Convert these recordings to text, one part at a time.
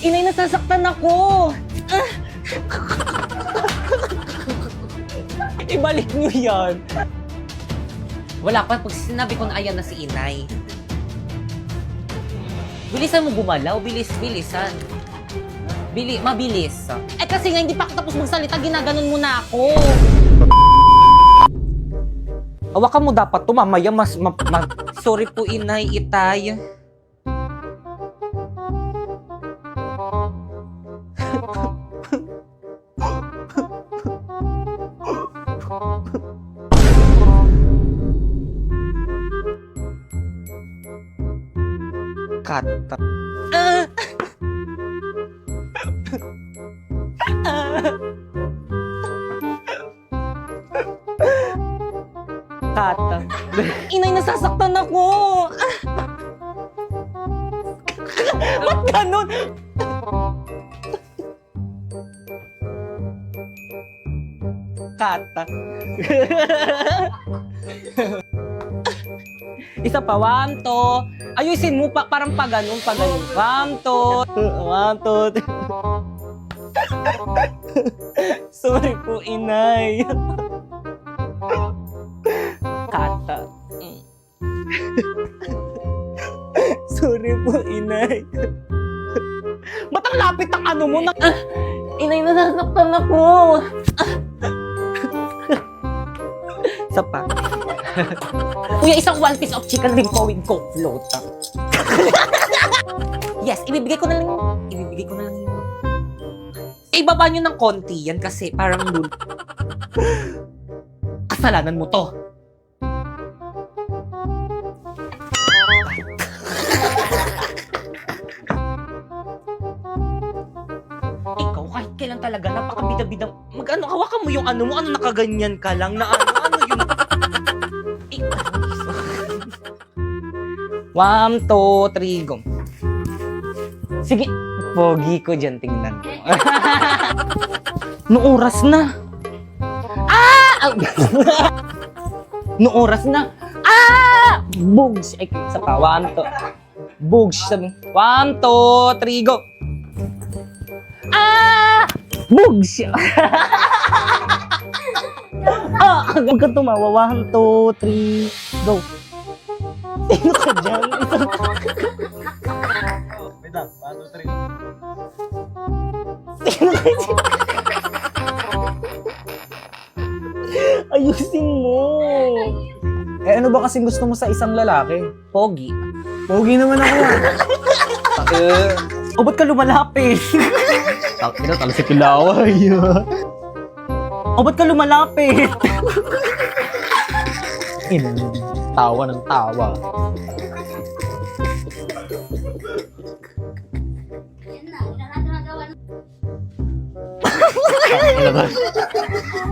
Inay, nasasaktan ako! Ibalik niyo yan! Wala pa, pag sinabi ko na ayan na si Inay. Bilisan mo gumalaw, bilisan. Mabilis. Eh kasi nga hindi pa ako tapos magsalita, ginaganon mo na ako. Hawakan mo dapat to, mamaya sorry po, Inay, Itay. Kata. Kata. Inay, nasasaktan ako! Ba't ganun? Kata. Isa pa, wamto. Ayusin mo pa, parang paganon. Wamto. Wamto. Sorry po, Inay. Kata. Sorry po, Inay. Ba't ang lapit ang ano mo? Inay, nasasaktan ako. Isa pa. Kuya, isang one piece of chicken rin po with coke float. Yes, ibibigay ko na lang yun. Eh, ibaba nyo ng konti yan kasi parang dun. Kasalanan mo to. Ikaw, kahit kailan talaga, napakabida-bida. Mag-ano, hawakan mo yung ano mo, ano nakaganyan ka lang na ano yun. One, two, three, go. Sige, pogi ko dyan, tingnan mo. Noong oras na. Noong oras na. Bugs. Ay, isa pa. One, two. Bugs. Sabi. One, two, three, go. Bugs. Huwag ka tumawa. One, two, three, go. Sino ka dyan? Wait lang, 1, 2, 3. Sino ka dyan? Ayusin mo. Eh ano ba kasing gusto mo sa isang lalaki? Pogi. Pogi naman ako. O ba't ka lumalapit? Takina, talo si Kilaway. O ba't ka lumalapit? Ina, tawa ng tawa.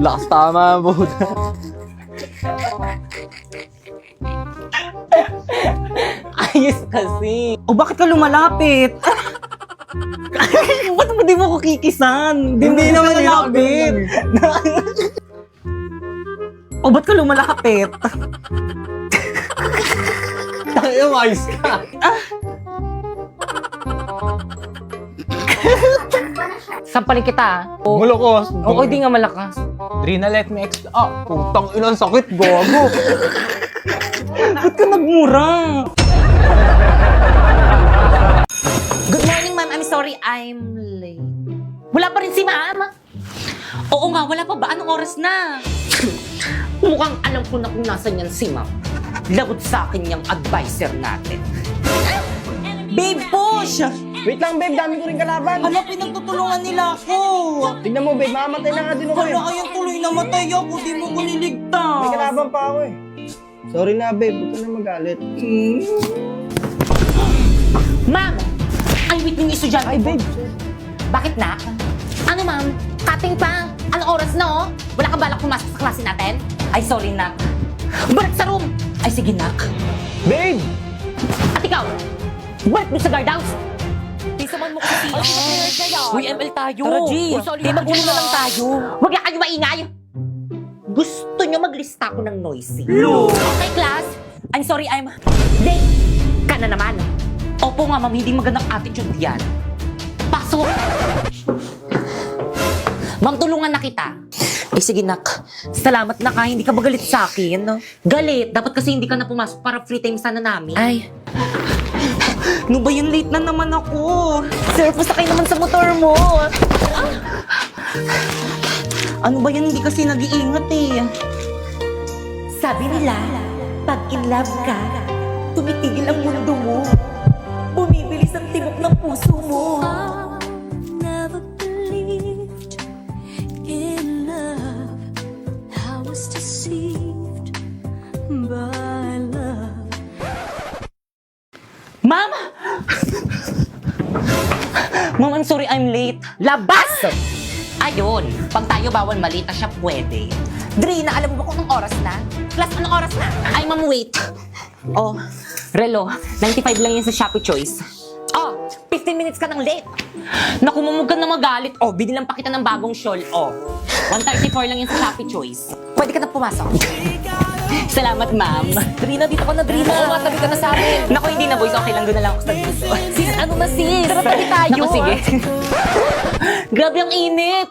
Lakas tama, buta. Ayos kasi. O bakit ka lumalapit? Ba't mo di mo ko kikisan? Hindi naman lalapit. O ba't ka lumalapit? Tayo, ayos ka. Sampalin kita. Malakos. Oo, di nga malakas. Drina, let me explain. Putang ilang sakit, gago. Ba't ka nagmura? Good morning, ma'am. I'm sorry, I'm late. Wala pa rin si ma'am. Oo nga, wala pa ba? Anong oras na? Mukhang alam ko na kung nasan yan si ma'am. Lagot sa akin yung advisor natin. Babe, push! Wait lang, babe. Dami ko rin kalaban. Hala, pinagtutulungan nila ako. Tignan mo, babe. Mamamatay na nga din ako Hala, ayan tuloy namatay ako. Di mo ko niligtas. May kalaban pa ako eh. Sorry na, babe. Huwag ka na magalit. Ma'am! Ang wait ng estudyante Ay, ko. babe. Bakit na? Ano, ma'am? Cutting pa? Anong oras na, oh? Wala kang balak pumasok sa klase natin? Ay, sorry, nak. Balik sa room! Ay, sige, nak. Babe! At ikaw, balik mo sa guardhouse! Pisaman mo kasi. Ay, Uy, ML tayo. Tara, G. Di magulo na lang tayo. Huwag na kayo maingay. Gusto nyo maglista ko ng noisy. Okay, class. I'm sorry, I'm late ka na naman. Opo nga, ma'am, hindi magandang attitude yan. Pasok! Ma'am, tulungan na kita. Eh, sige, nak. Salamat na ka. Hindi ka ba galit sa akin? Galit? Dapat kasi hindi ka na pumasok para free time sana namin. Ay. Ano ba yun? Late na naman ako. Sir, pasakay naman sa motor mo. Ah. Ano ba yan? Hindi kasi nag-iingat eh. Sabi nila, pag in love ka, tumitigil ang mundo mo. Bumibilis ang tibok ng puso mo. Never believed in love. I was deceived by love. Ma'am! Ma'am, I'm sorry I'm late. Labas! Ayun, pag tayo bawal malita siya pwede. Drina, alam mo ba kung anong oras na? Class, anong oras na? Ay, ma'am, wait. Oh, Relo, 95 lang yan sa Shopee Choice. Oh, 15 minutes ka nang late. Naku, mamug ka na magalit. Oh, binilang pa kita ng bagong shawl. Oh, 134 lang yan sa Shopee Choice. Pwede ka na pumasok. Salamat, ma'am. Drina, dito ka na, Drina. Oo, matabi ka na sa amin. Naku, hindi na, boys. Okay lang, doon na lang ako sa dito. Sis, ano na, sis? Tara, tabi tayo. Naku, sige. Grabe ang init.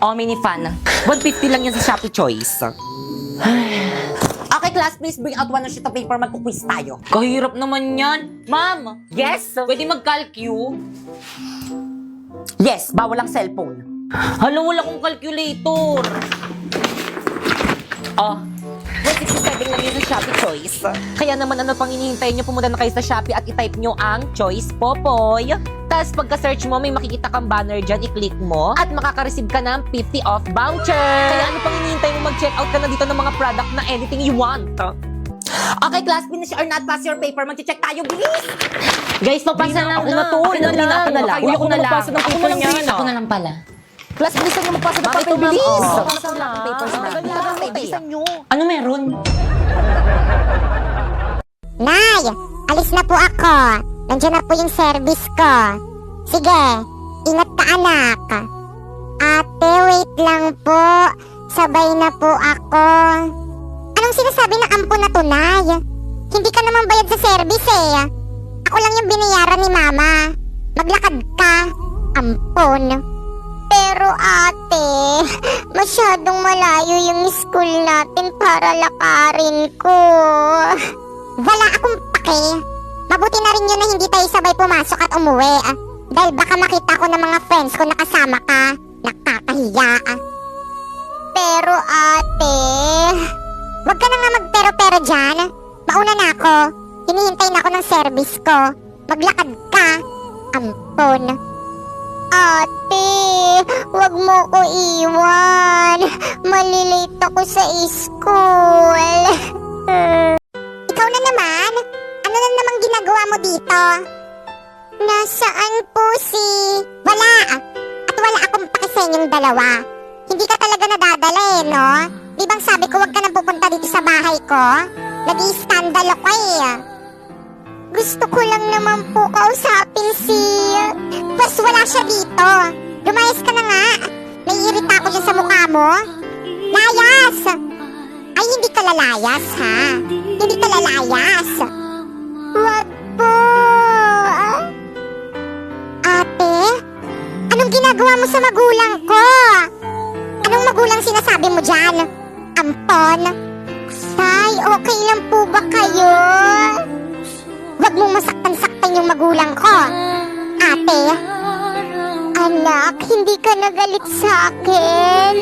Oh, mini fan. 150 lang yan sa Shopee Choice. Okay, class, please bring out one sheet of paper. Magkuquiz tayo. Kahirap naman yan. Ma'am. Yes? Pwede mag-calcu? Yes, bawal ang cellphone. Hala, wala akong calculator. Oh, 167 lang yun sa Shopee Choice. Kaya naman ano pang hinihintay nyo, pumunta na kayo sa Shopee at i-type nyo ang Choice Popoy. Tapos pagka-search mo, may makikita kang banner dyan, i-click mo at makaka-receive ka ng 50 off voucher. Kaya ano pang hinihintay mo, mag-check out ka na dito ng mga product na anything you want. Okay, class, finish or not pass your paper. Mag-check tayo, bilis! Guys, papasa na ako na to. Ako na lang. Uy, ako na lang. Ako na lang. Ako na lang pala. Class, bilisan nyo magpasa ng paper, bilis! Papasa na ang papers na. Bilisan nyo. Ano meron? Nay, alis na po ako. Nandiyan na po yung service ko. Sige, ingat ka anak. Ate, wait lang po. Sabay na po ako. Anong sinasabi ng ampo na to, Nay? Hindi ka naman bayad sa service eh. Ako lang yung binayaran ni Mama. Maglakad ka. Ampon. Pero ate, masyadong malayo yung school natin para lakarin ko. Wala akong pake. Mabuti na rin yun na hindi tayo sabay pumasok at umuwi. Dahil baka makita ko ng mga friends ko na kasama ka. Nakakahiya. Pero ate, wag ka na nga magpero-pero dyan. Mauna na ako. Hinihintay na ako ng service ko. Maglakad ka. Ampon. Ate, wag mo ko iwan. Malilate ako sa school. Ikaw na naman? Ano na namang ginagawa mo dito? Nasaan po si... Wala. At wala akong paki sa inyong dalawa. Hindi ka talaga nadadala eh, no? Di bang sabi ko wag ka nang pupunta dito sa bahay ko? Nag-i-skandalo ka eh. Gusto ko lang naman po kausapin si... Pas wala siya dito. Lumayas ka na nga. Naiirita ako dyan sa mukha mo. Layas! Ay, hindi ka lalayas, ha? Hindi ka lalayas. Wag po. Ate? Anong ginagawa mo sa magulang ko? Anong magulang sinasabi mo dyan? Ampon? Tay, okay lang po ba kayo? Huwag mong masaktan-saktan yung magulang ko. Ate, anak, hindi ka nagalit sa akin.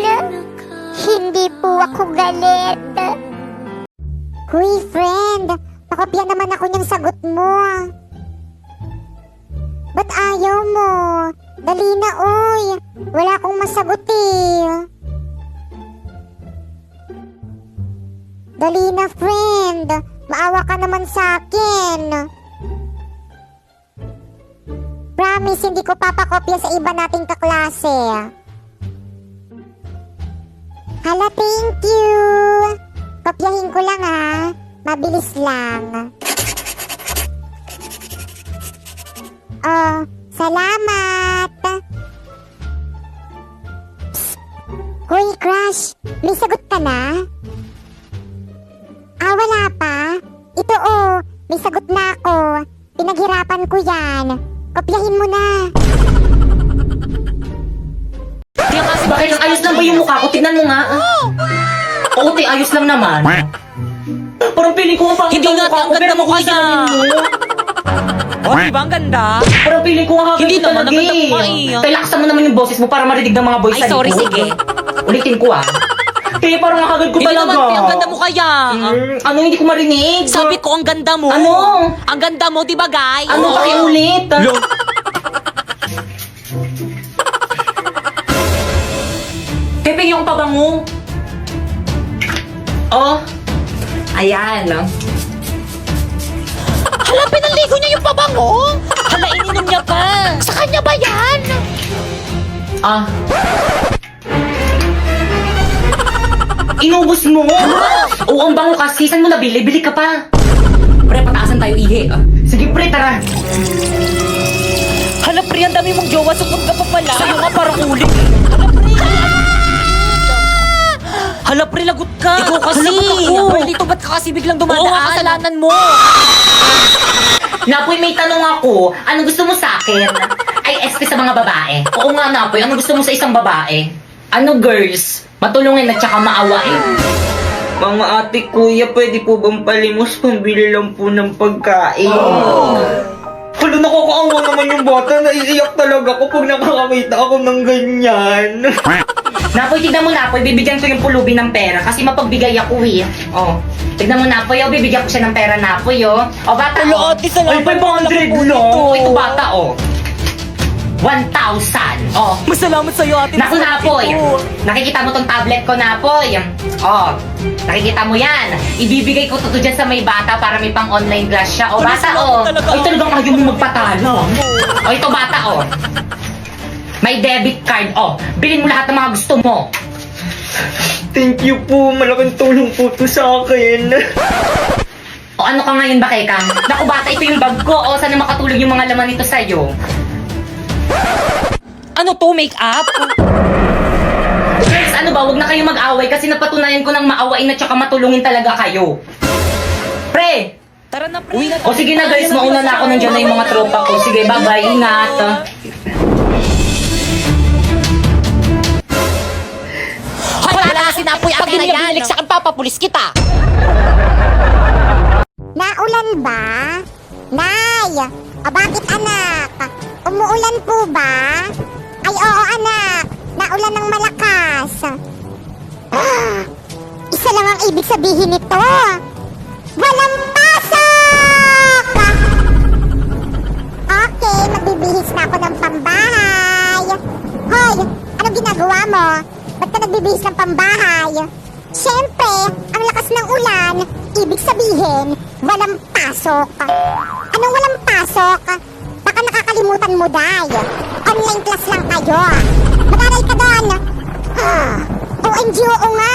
Hindi po ako galit. Huy, friend, pakopya naman ako niyang sagot mo. Ba't ayaw mo? Dali na, oy. Wala akong masagot eh. Dali na, friend. Maawa ka naman sa akin. Promise, hindi ko papakopya sa iba nating kaklase. Hala, thank you. Kopyahin ko lang ha. Mabilis lang. Oh, salamat. Psst. Hoy, crush. May sagot ka na? Wala pa. Ito may sagot na ako. Pinaghirapan Hirapan ko yan. Kopyahin mo na. Kaya kasi bakit ang ayos lang ba yung mukha ko? Tignan mo nga. Oo, te, ayos lang naman. Parang feeling ko ang pangit Hindi ang nga, mukha ang ko. ganda Pero mukha mukha niya. O, di ba ang ganda? Parang feeling ko ang hagad Hindi ko naman, talaga ang ganda eh. mukha eh. Tay, laksan mo naman yung boses mo para marinig ng mga boys Ay, sa sorry, likod. sige. Ulitin ko ah. Te, parang ang hagad ko Hindi talaga. naman, ang ganda mo kaya. Ano, hindi ko marinig? Sabi ko, ang ganda mo. Ano? Ang ganda mo, di ba, guys? Ano, pakiulit? Pepe, yung pabango. Oh. Ayan. Hala, pinaligo niya yung pabango? Hala, ininom niya pa. Sa kanya ba yan? Ah. Inubos mo? Oo, ang bango kasi. Saan mo nabili? Bili ka pa. Pre, pataasan tayo, ihi. Sige, pre, tara. Hala, pre, ang dami mong jowa. Sukot ka pa pala. Sa'yo nga parang ulit. Hala, pre, lagot ka. Ikaw kasi. Hala, pre, dito ba't ka kasi biglang dumadaan? Oo, nga, kasalanan mo. Napoy, may tanong ako. Ano gusto mo sa akin? Ay, SP sa mga babae. Oo nga, Napoy. Ano gusto mo sa isang babae? Ano, girls? Matulungin at saka maawain. Mga ate, kuya, pwede po bang palimos pambili lang po ng pagkain? Hala, nakakaawa naman yung bata. Naiiyak talaga ako pag nakakakita ako ng ganyan. Napoy, tignan mo, Napoy. Bibigyan ko yung pulubi ng pera kasi mapagbigay ako eh. Oh. Tignan mo, Napoy. Oh, bibigyan ko siya ng pera, Napoy, oh. O, bata, Hala, oh. ate, salamat. Ay, 500 lang. Ito, bata, oh. 1,000. Oh. Masalamat sa'yo, ate. Naku, Masalamat Napoy. ito. Nakikita mo tong tablet ko, Napoy. Oh, nakikita mo yan. Ibibigay ko to dyan sa may bata para may pang online class siya. O, bata, oh. Talaga. Ay, talagang ayaw mo magpatalo. O, ito, bata, oh. May debit card, oh. Bilhin mo lahat ng mga gusto mo. Thank you po. Malaking tulong po to sa akin. O, ano ka ngayon ba, Kekang? Naku, bata, ito yung bag ko. O, sana makatulog yung mga laman nito sa'yo. Ano to, make-up? Guys, ano ba? Huwag na kayo mag-away kasi napatunayan ko ng maawain at saka matulungin talaga kayo. Pre! Tara na, pre. Uwi na O sige na guys, mauna na ako, nandiyan na yung mga tropa ko. Sige, bye-bye, ingat. Hoy, wala na sinapoy akin na yan. Pag sa akin, papapulis kita. Naulan ba? Nay! O bakit anak? Umuulan po ba? Ay oo anak, naulan ng malakas. Ah, isa lang ang ibig sabihin nito. Walang pasok! Okay, magbibihis na ako ng pambahay. Hoy, anong ginagawa mo? Ba't ka nagbibihis ng pambahay? Siyempre, ang lakas ng ulan, ibig sabihin, walang pasok. Anong walang pasok? Baka nakakalimutan mo, Day. Online class lang kayo. Mag-aral ka doon. OMG, oo nga.